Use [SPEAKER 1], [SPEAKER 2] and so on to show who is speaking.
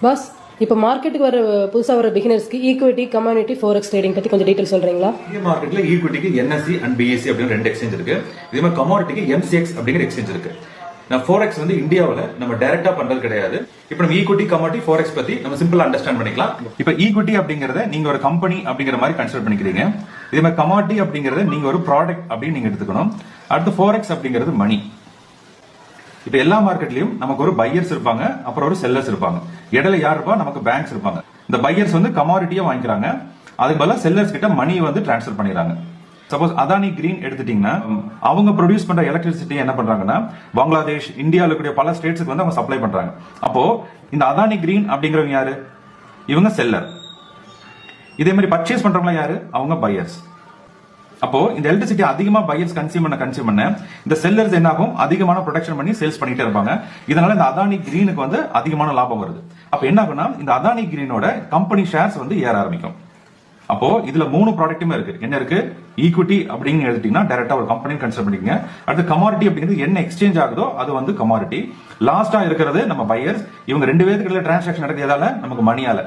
[SPEAKER 1] Pass, இப்போ மார்க்கெட்டுக்கு வர புதுசாக வர பிகினர்ஸ்க்கு ஈக்விட்டி, கமாடிட்டி, ஃபோரெக்ஸ் ட்ரேடிங் பற்றி கொஞ்சம் டீட்டெயில் சொல்றீங்களா?
[SPEAKER 2] இந்தியன் மார்க்கெட்ல ஈக்விட்டிக்கு என்எஸ்சி அண்ட் பிஎஸ்சி அப்படின்னு 2 எக்ஸ்சேஞ்ச் இருக்கு. இதே மாதிரி கமாடிட்டிக்கு எம்சிஎக்ஸ் அப்படிங்கிற எக்ஸ்சேஞ்ச் இருக்கு. நான் ஃபோரெக்ஸ் வந்து இந்தியாவில் நம்ம டைரக்டா பண்றது கிடையாது. இப்போ நம்ம ஈக்விட்டி, கமாடிட்டி, ஃபோரெக்ஸ் பத்தி நம்ம சிம்பிளா அண்டர்ஸ்டாண்ட் பண்ணிக்கலாம். இப்போ ஈக்விட்டி அப்படிங்கறத நீங்க ஒரு கம்பெனி அப்படிங்கிற மாதிரி கன்சிடர் பண்ணிக்கிறீங்க. இதே மாதிரி கமாடிட்டி அப்படிங்கறத நீங்க ஒரு ப்ராடக்ட் அப்படின்னு நீங்க எடுத்துக்கணும். அடுத்து ஃபோரெக்ஸ் அப்படிங்கிறது மணி. இப்ப எல்லா மார்க்கெட்லயும் நமக்கு ஒரு பையர்ஸ் இருப்பாங்க, அப்புறம் ஒரு செல்லர்ஸ் இருப்பாங்க. இடையில யார் இருப்பா? நமக்கு பேங்க்ஸ் இருப்பாங்க. இந்த பையர்ஸ் வந்து கமாடிட்டியா வாங்கிக்கிறாங்க, அதுக்கு பதிலா செல்லர்ஸ் கிட்ட மணி வந்து டிரான்ஸ்ஃபர் பண்ணிடுறாங்க. சப்போஸ் அதானி கிரீன் எடுத்துட்டீங்கன்னா அவங்க ப்ரொடியூஸ் பண்ற எலக்ட்ரிசிட்டி என்ன பண்றாங்கன்னா பங்களாதேஷ், இந்தியாவில் இருக்கக்கூடிய பல ஸ்டேட்ஸ்க்கு வந்து அவங்க சப்ளை பண்றாங்க. அப்போ இந்த அதானி கிரீன் அப்படிங்கிறவங்க யாரு? இவங்க செல்லர். இதே மாதிரி பர்ச்சேஸ் பண்றவங்க யாரு? அவங்க பையர்ஸ். அப்போ இந்த எலக்ட்ரிசிட்டி அதிகமா பையர்ஸ் கன்சியூம் பண்ண இந்த செல்லர்ஸ் என்ன ஆகும்? அதிகமான ப்ரொடக்ஷன் பண்ணி சேல்ஸ் பண்ணிட்டே இருப்பாங்க. இதனால இந்த அதானி கிரீனுக்கு வந்து அதிகமான லாபம் வருது. அப்ப என்ன ஆகும்னா இந்த அதானி கிரீனோட கம்பெனி ஷேர்ஸ் வந்து ஏற ஆரம்பிக்கும். அப்போ இதுல 3 ப்ராடக்ட்டுமே இருக்கு. என்ன இருக்கு? ஈக்விட்டி அப்படின்னு எடுத்தீங்கன்னா டைரக்டா ஒரு கம்பெனி கன்சிடர் பண்ணிக்கங்க. அடுத்து கமாடிட்டி அப்படிங்கிறது என்ன எக்ஸ்சேஞ்ச் ஆகுதோ அது வந்து கமாடிட்டி. லாஸ்டா இருக்கிறது நம்ம பையர்ஸ். இவங்க 2 பேருக்கு டிரான்சாக்ஷன் நடக்குது எதால? நமக்கு மணியால.